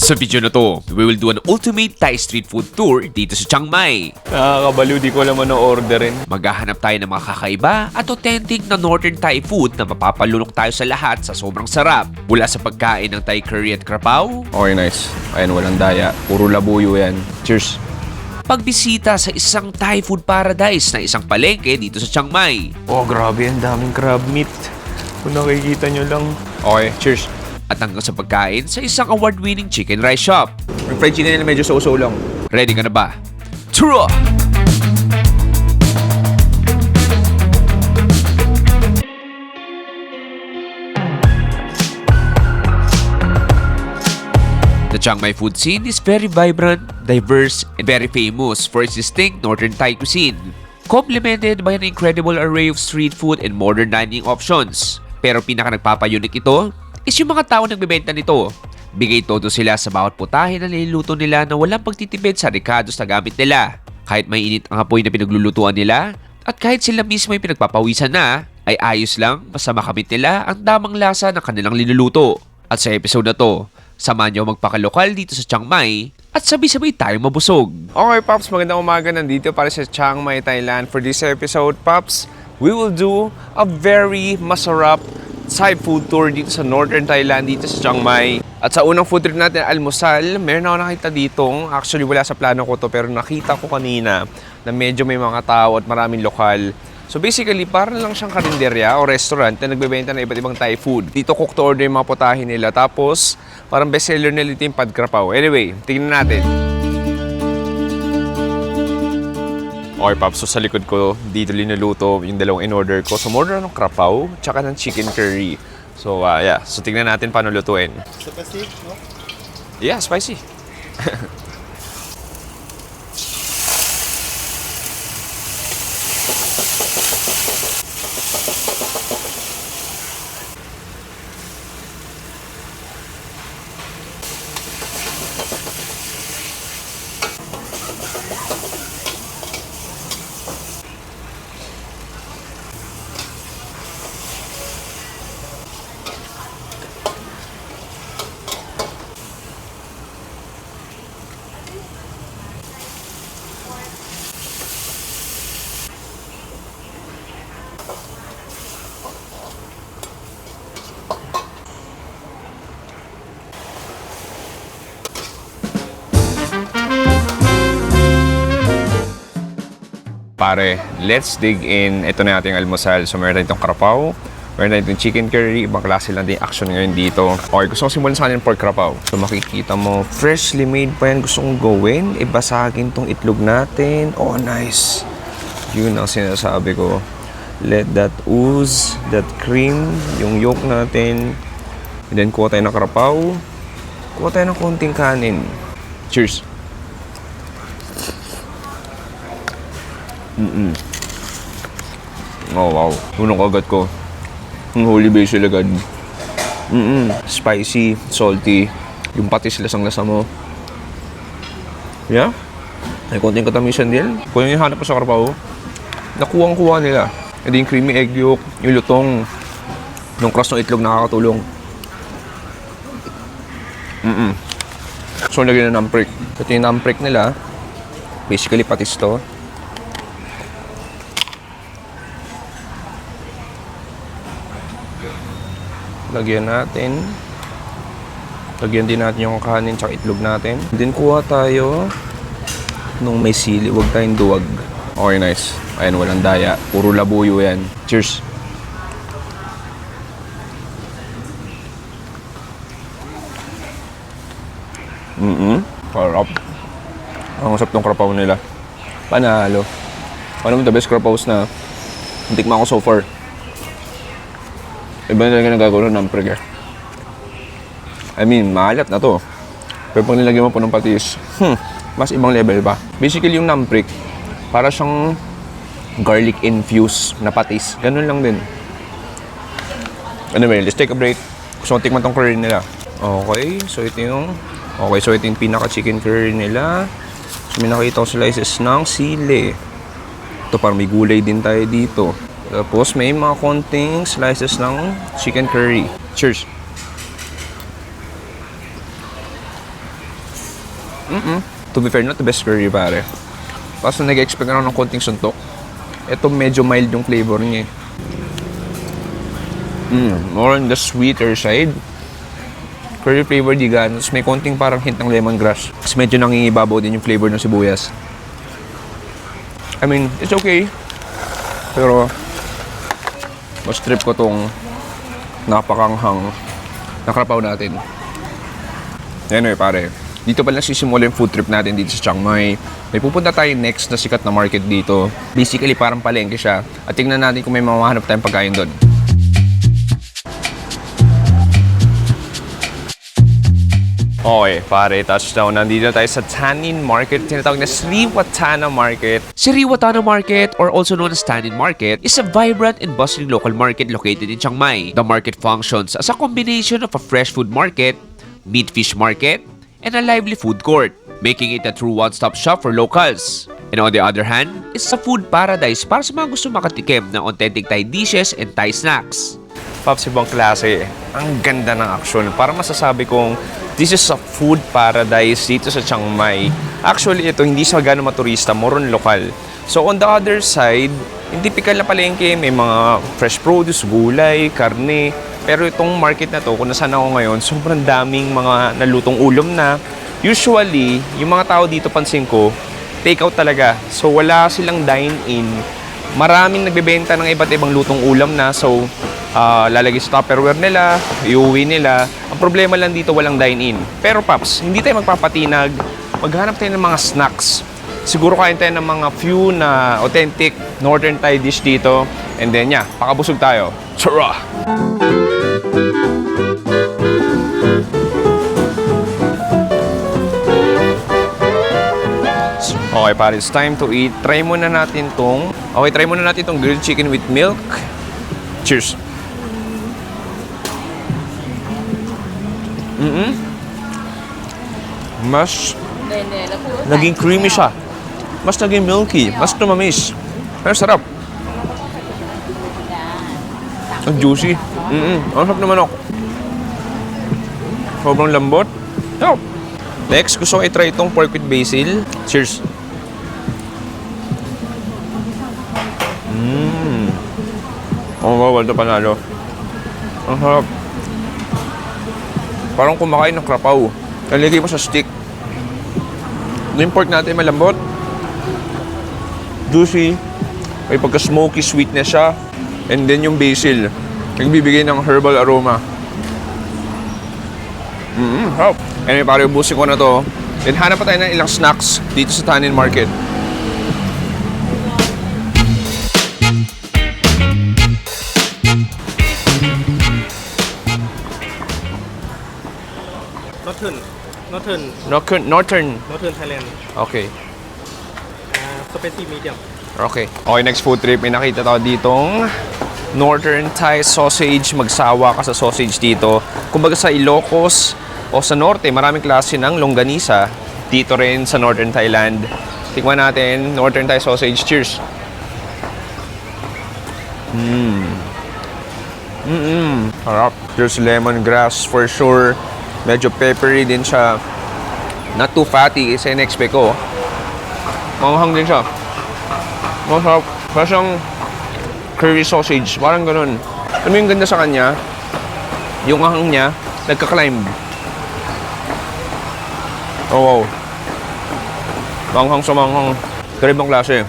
Sa video na to, we will do an ultimate Thai street food tour dito sa Chiang Mai. Nakakabaliw, di ko alam ano orderin. Maghahanap tayo ng mga kakaiba at authentic na Northern Thai food na mapapalunok tayo sa lahat sa sobrang sarap. Mula sa pagkain ng Thai curry at krapaw, Okay, nice. Ayun, walang daya. Puro labuyo yan. Cheers. pagbisita sa isang Thai food paradise na isang palengke dito sa Chiang Mai. Oh, grabe. Ang daming crab meat. Kung nakikita nyo lang. Okay, cheers. At hanggang sa pagkain sa isang award-winning chicken rice shop. Yung fried chicken nila medyo so-so lang. Ready ka na ba? Tara! The Chiang Mai food scene is very vibrant, diverse, and very famous for its distinct Northern Thai cuisine, complemented by an incredible array of street food and modern dining options. Pero pinaka nagpapayunik ito is yung mga tao nagbebenta nito. Bigay todo sila sa bawat putahe na niluluto nila na walang pagtitipid sa rekados na gamit nila. Kahit mainit ang apoy na pinaglulutuan nila, at kahit sila mismo ay pinagpapawisan na, ay ayos lang basta makamit nila ang tamang lasa ng kanilang linuluto. At sa episode na to, samahan niyo magpakalokal dito sa Chiang Mai at sabay-sabay tayong mabusog. Okay, Pops. Magandang umaga. Nandito para sa Chiang Mai, Thailand. For this episode, Pops, we will do a very masarap Thai food tour dito sa Northern Thailand, dito sa Chiang Mai. At sa unang food trip natin, almusal, meron ako nakita ditong, actually wala sa plano ko to, pero nakita ko kanina na medyo may mga tao at maraming lokal. So basically, parang lang siyang karinderya o restaurant na nagbebenta ng iba't ibang Thai food. Dito cook to order yung mga putahe nila. Tapos, parang bestseller nila ito yung pad krapaw. Anyway, tingnan natin. Okay, Pops. So sa likod ko, dito linuluto yung dalawang in-order ko. So, order ng krapaw, tsaka ng chicken curry. So, yeah. So, tingnan natin paano lutuin. Spicy, no? Yeah, spicy. Pare, let's dig in. Ito na natin yung almusal. So, meron tayong krapaw, meron tayong chicken curry. Ibang klase lang din action ngayon dito. Okay, gusto kong simulan sa kanil pork krapaw. So, makikita mo, freshly made pa yan. Gusto kong gawin. Ibasagin tong itlog natin. Oh, nice. Yun ang sinasabi ko. Let that ooze, that cream, yung yolk natin. And then, kuha tayo ng krapaw. Kuha tayo ng konting kanin. Cheers. Oh, wow. Unang kagat ko. Ang holy basil agad. Spicy, salty. Yung patis lasang-lasa mo. Yeah? May konting katamisan din. Kung yung hanap ko sa krapaw, nakuwang-kuha nila. And yung creamy egg yolk, yung lutong, yung crust ng itlog nakakatulong. So, lagyan na ng prick. Ito yung namprick nila. Basically, patis to. Lagyan natin. Lagyan din natin yung kanin tsaka itlog natin. Then kuha tayo nung may sili. Huwag tayong duwag. Okay, nice. Ayan, walang daya. Puro labuyo yan. Cheers! Sarap. Ang usap tong krapaw nila. Panalo. One of the best krapaws na tikman ko so far. Iba na talaga nagagawa ng prick eh. I mean, maalat na to. Pero pag nilagyan mo po ng patis, mas ibang level pa. Basically, yung namprick, para siyang garlic infused na patis. Ganun lang din. Anyway, let's take a break. Gusto kong tikman tong curry nila. Okay, so ito yung pinaka-chicken curry nila. So, may nakita ko slices ng sili. Ito, parang may gulay din tayo dito. Tapos may mga konting slices ng chicken curry. Cheers! To be fair, not the best curry, pare. Tapos nag-expect ako ng konting suntok. Ito medyo mild yung flavor niya. More on the sweeter side. Curry flavor di gan. Tapos may konting parang hint ng lemongrass. Tapos medyo nangingibabaw din yung flavor ng sibuyas. I mean, it's okay. Pero, mas trip ko tong napakanghang na krapaw natin. Anyway, pare. Dito pala sisimula yung food trip natin dito sa Chiang Mai. May pupunta tayo next na sikat na market dito. Basically, parang palengke siya. At tingnan natin kung may mamahanap tayong pagkain doon. Okay, pare, touchdown. Nandito tayo sa Tanin Market. Tinatawag na Sri Watana Market. Sri Watana Market, or also known as Tanin Market, is a vibrant and bustling local market located in Chiang Mai. The market functions as a combination of a fresh food market, meat-fish market, and a lively food court, making it a true one-stop shop for locals. And on the other hand, it's a food paradise para sa mga gusto makatikim ng authentic Thai dishes and Thai snacks. Pops, ibang klase. Ang ganda ng action. Para masasabi kong this is a food paradise dito sa Chiang Mai. Actually, ito hindi siya gano'ng maturista, more on lokal. So on the other side, yung typical na palengke, may mga fresh produce, gulay, karne. Pero itong market na to, kung nasaan ako ngayon, sobrang daming mga nalutong ulam na. Usually, yung mga tao dito, pansin ko, take out talaga. So wala silang dine-in. Maraming nagbebenta ng iba't ibang lutong ulam na. So, lalagay sa Tupperware nila, iuwi nila. Ang problema lang dito, walang dine-in. Pero Paps, hindi tayo magpapatinag. Maghanap tayo ng mga snacks. Siguro kain tayo ng mga few na authentic Northern Thai dish dito. And then, pakabusog tayo. Tara! Okay, pare, it's time to eat. Try muna natin tong grilled chicken with milk. Cheers! Mas naging creamy siya. Mas naging milky. Mas tumamis. Pero sarap. Ang juicy. Ang sarap naman ako. Sobrang lambot. Oh. Next, gusto ko i-try itong pork with basil. Cheers. Oh, wow, ito panalo. Ang sarap. Parang kumakain ng krapaw. Nalagay mo sa stick. Yung pork natin malambot. Juicy. May pagka-smoky sweetness siya. And then yung basil. Nagbibigay ng herbal aroma. Sarap. Anyway, pare, ubusin ko na to. Then hanap pa tayo ng ilang snacks dito sa Tanin Market. Northern Thailand. Okay. Spicy medium. Okay. Okay, next food trip. May nakita tayo ditong Northern Thai sausage. Magsawa ka sa sausage dito. Kumbaga sa Ilocos o sa Norte, maraming klase ng longganisa. Dito rin sa Northern Thailand. Tikman natin, Northern Thai sausage. Cheers! Harap. There's lemongrass for sure. Medyo peppery din siya. Not too fatty kasi in-expect ko. Manghang din siya. Masarap. Parang siyang curry sausage. Parang ganun. Alam mo yung ganda sa kanya? Yung ahang niya, nagka-climb. Oh, wow. Manghang sa manghang. Karibang klase.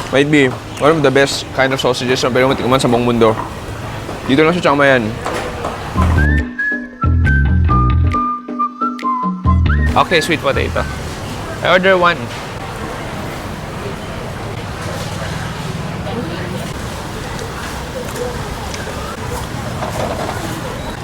Might be one of the best kind of sausages na pwede matikman sa buong mundo. Dito lang sa Chiang Mai yan. Okay, sweet potato. I order one.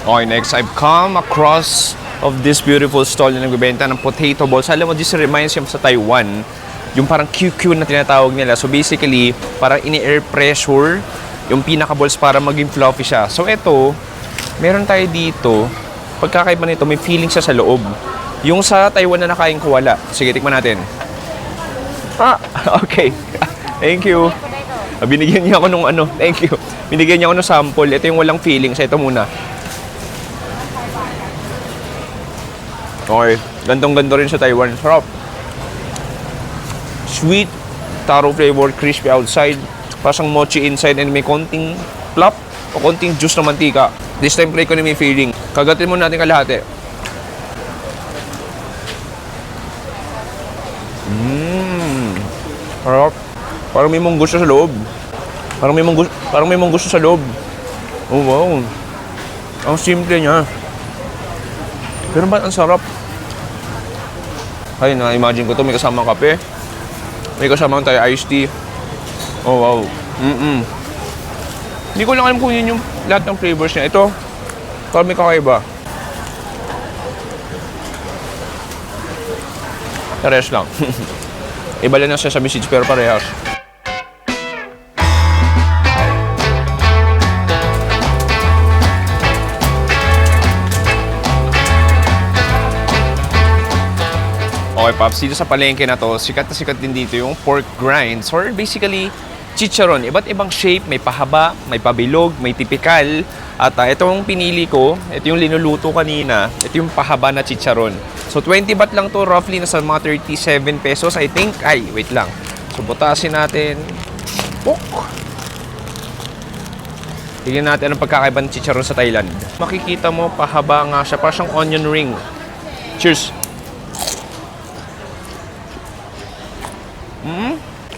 Okay, next, I've come across of this beautiful stall na nagbibenta ng potato balls. Alam mo, this reminds me sa Taiwan, yung parang QQ na tinatawag nila. So basically, parang ini-air pressure yung pinaka-balls para maging fluffy siya. So ito, meron tayo dito, pagkakaiba nito, may feeling siya sa loob. Yung sa Taiwan na nakain ko, wala. Sige, tikman natin. Okay. Thank you. Binigyan niya ako nung ano. Thank you. Binigyan niya ako ng sample. Ito yung walang feeling. So ito muna. Okay, gantong-ganto rin sa Taiwan. Sarap. Sweet, taro flavor, crispy outside, pasang mochi inside, and may konting plop o konting juice na mantika. This time, try ko na may feeling. Kagatin muna natin kalahati. Sarap. Parang may munggusto sa loob. Parang may munggusto sa loob. Oh, wow. Ang simple niya. Pero ba't ang sarap? Ay, na-imagine ko to. May kasamang kape. May kasamang tayo iced tea. Oh, wow. Hindi ko lang alam kung yun yung lahat ng flavors niya. Ito, parang may kakaiba. Parehas lang. Iba lang ng sesame seeds pero parehas. Okay, Pops, dito sa palengke na to, sikat na sikat din dito yung pork grinds or basically chicharon. Iba't ibang shape, may pahaba, may pabilog, may typical. At itong pinili ko, ito yung linuluto kanina, ito yung pahaba na chicharon. So 20 baht lang to, roughly nasa mga 37 pesos I think. Ay, wait lang. So butasin natin. Pok! Tignan natin anong pagkakaiba ng chicharon sa Thailand. Makikita mo, pahaba nga siya, parang siyang onion ring. Cheers!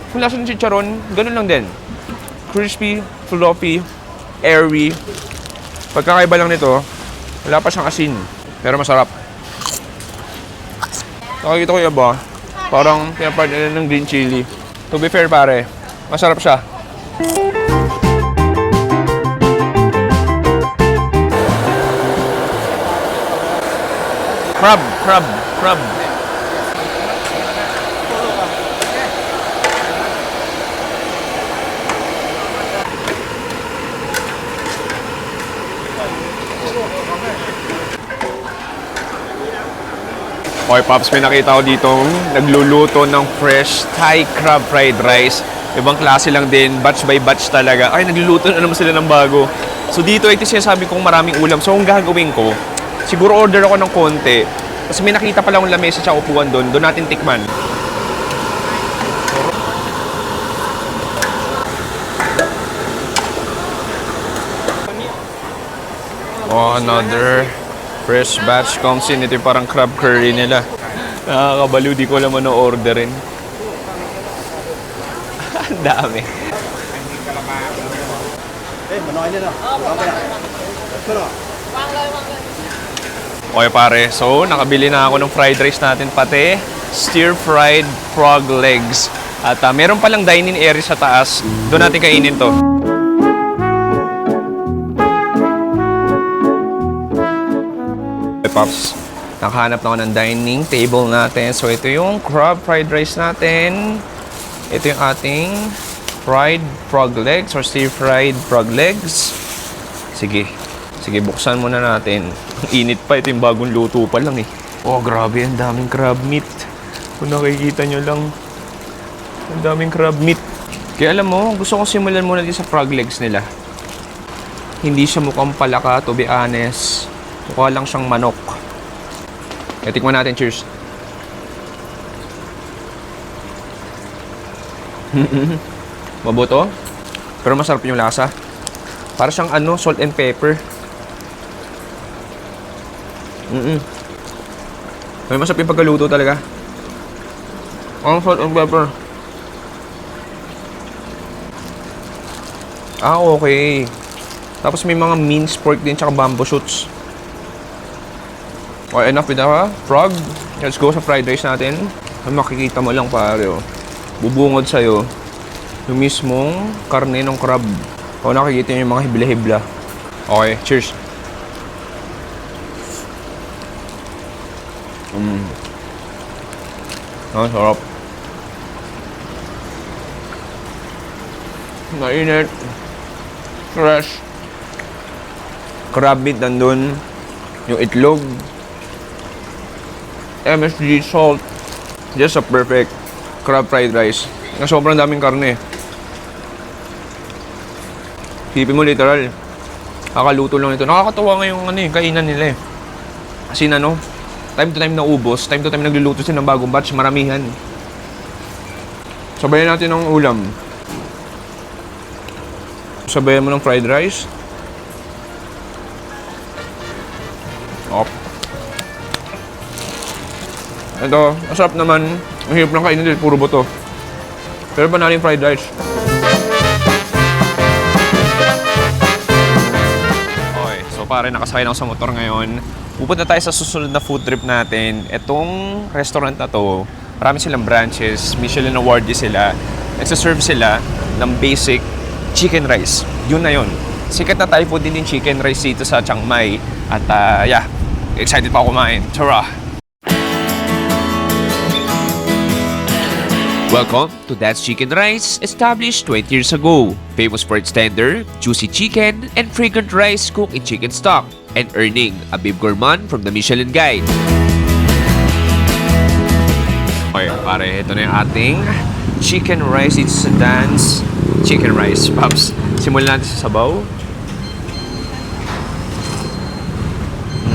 Kung lasa ng chicharon, ganun lang din. Crispy, fluffy, airy. Pagkakaiba lang nito, wala pa siyang asin. Pero masarap. Nakikita ko yung iba, parang pinapart nila ng green chili. To be fair pare, masarap siya. Crab. Okay, Pops, may nakita ko dito nagluluto ng fresh Thai crab fried rice. Ibang klase lang din, batch by batch talaga. Ay, nagluluto na naman sila ng bago. So dito, ito sinasabi kong maraming ulam. So ang gagawin ko, siguro order ako ng konti. Kasi may nakita pa lang yung lamesa sa upuan doon. Doon natin tikman. Oh, another fresh batch comes in. Ito yung parang crab curry nila. Nakakabaliw, di ko alam ano orderin. Ang dami. Okay pare, so nakabili na ako ng fried rice natin pati stir-fried frog legs. At meron palang dining area sa taas. Doon natin kainin to. Pops, nakahanap na ako ng dining table natin. So, ito yung crab fried rice natin. Ito yung ating fried frog legs or stir-fried frog legs. Sige, buksan muna natin. Ang init pa. Ito yung bagong luto pa lang eh. Oh, grabe. Ang daming crab meat. Kung nakikita nyo lang, ang daming crab meat. Kaya alam mo, gusto kong simulan muna din sa frog legs nila. Hindi siya mukhang palaka, to be honest. Mukha lang siyang manok. Tikman natin, cheers. Mabuto. Pero masarap yung lasa. Para siyang salt and pepper. May masarap yung pagkaluto talaga. Ang salt and pepper. Okay. Tapos may mga minced pork din tsaka bamboo shoots. Okay, enough with the frog. Let's go sa fried rice natin. Makikita mo lang pare, oh. Bubungod sa'yo yung mismong karne ng crab. O nakikita nyo yung mga hibla-hibla. Okay, cheers. Ang sarap. Mainit. Fresh. Crab meat nandun. Yung itlog. MSG, salt. Just a perfect crab fried rice. Na sobrang daming karne. Sipin mo literal. Kakaluto lang ito. Nakakatuwa ngayong kainan nila eh. Kasi time to time na ubos, time to time nagluluto sila ng bagong batch, maramihan. Sabayan natin ng ulam. Sabayan mo ng fried rice. Op. Ito, masarap naman. Ang hirap ng kainin dahil puro buto. Pero ba natin fried rice? Okay, so pare, nakasakay na ako sa motor ngayon. Pupunta tayo sa susunod na food trip natin. Itong restaurant na to, marami silang branches, Michelin awardee sila. Nagsaserve sila ng basic chicken rice. Yun na yun. Sikat na Thai food din yung chicken rice dito sa Chiang Mai. At yeah, excited pa ako kumain. Tara! Welcome to That's Chicken Rice, established 20 years ago. Famous for its tender, juicy chicken, and fragrant rice cooked in chicken stock, and earning a Bib Gourmand from the Michelin Guide. Okay, pare, ito na yung ating chicken rice. It's a dance chicken rice. Pops, simulan natin sa sabaw.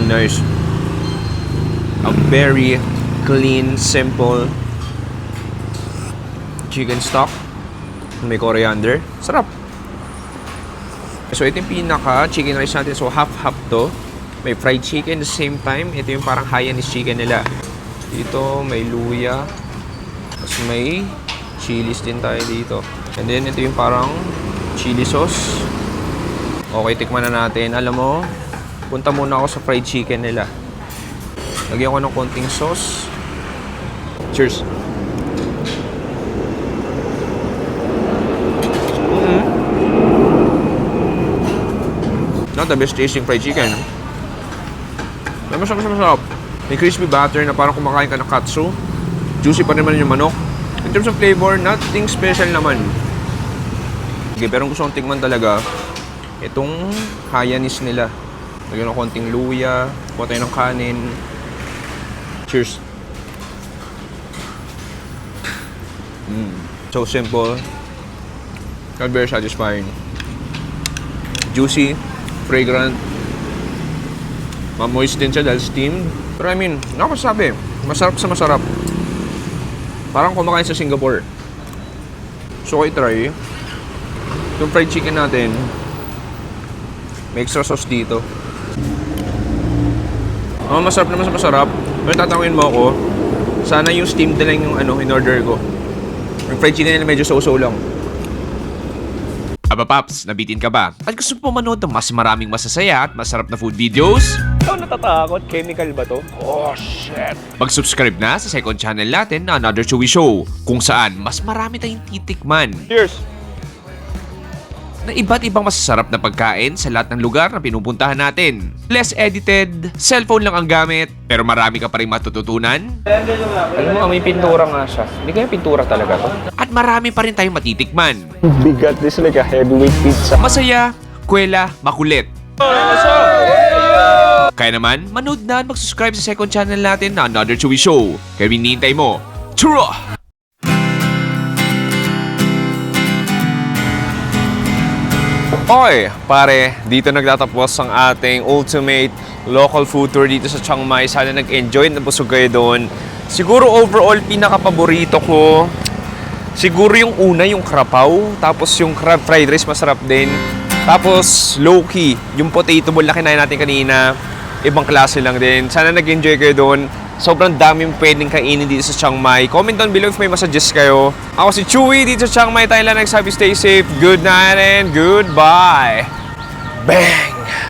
Nice. A very clean, simple chicken stock. May coriander. Sarap. So, ito yung pinaka chicken rice natin. So, half-half to. May fried chicken at the same time. Ito yung parang Hainanese chicken nila. Dito, may luya. Tapos may chilies din tayo dito. And then, ito yung parang chili sauce. Okay, tikman na natin. Alam mo, punta muna ako sa fried chicken nila. Lagyan ko ng konting sauce. Cheers! Not the best tasting fried chicken. May masarap. May crispy batter na parang kumakain ka ng katsu. Juicy pa naman yung manok. In terms of flavor, nothing special naman. Okay, pero gusto kong tingnan talaga itong Hainanese nila. Lagyan ng konting luya, kuha tayo ng kanin. Cheers! So simple. And very satisfying. Juicy, fragrant. Mamoist din siya dahil steamed. Pero I mean, nakasabi, masarap sa masarap. Parang kumakain sa Singapore. So, try. Itong fried chicken natin, may extra sauce dito. Masarap naman sa masarap. Pero tatawin mo ako, sana yung steamed na lang yung in-order ko. Yung fried chicken nila medyo so-so lang. Aba Paps, nabitin ka ba? At gusto mo manood ng mas maraming masasaya at masarap na food videos? Ikaw natatakot? Chemical ba to? Oh, shit! Mag-subscribe na sa second channel natin na Another Chewy Show, kung saan mas marami tayong titikman Cheers! na iba't ibang masasarap na pagkain sa lahat ng lugar na pinupuntahan natin. Less edited, cellphone lang ang gamit, pero marami ka pa rin matututunan. Alam mo, may pintura nga siya. Hindi kaya pintura talaga to? At marami pa rin tayong matitikman. Bigat. This is like a heavyweight pizza. Masaya, kwela, makulit. Kaya naman, manood na at mag-subscribe sa second channel natin na Another Chewy Show. Kaya hinihintay mo. Tara! Okay, pare, dito nagtatapos ang ating ultimate local food tour dito sa Chiang Mai. Sana nag-enjoy na busog kayo doon. Siguro overall, pinaka-paborito ko, siguro yung una, yung krapaw. Tapos yung crab fried rice, masarap din. Tapos, low-key, yung potato ball na kinain natin kanina, ibang klase lang din. Sana nag-enjoy kayo doon. Sobrang daming pwedeng kainin dito sa Chiang Mai. Comment down below if may masuggest kayo. Ako si Chewy dito sa Chiang Mai, Thailand. Nagsabi stay safe, good night, and goodbye. Bang!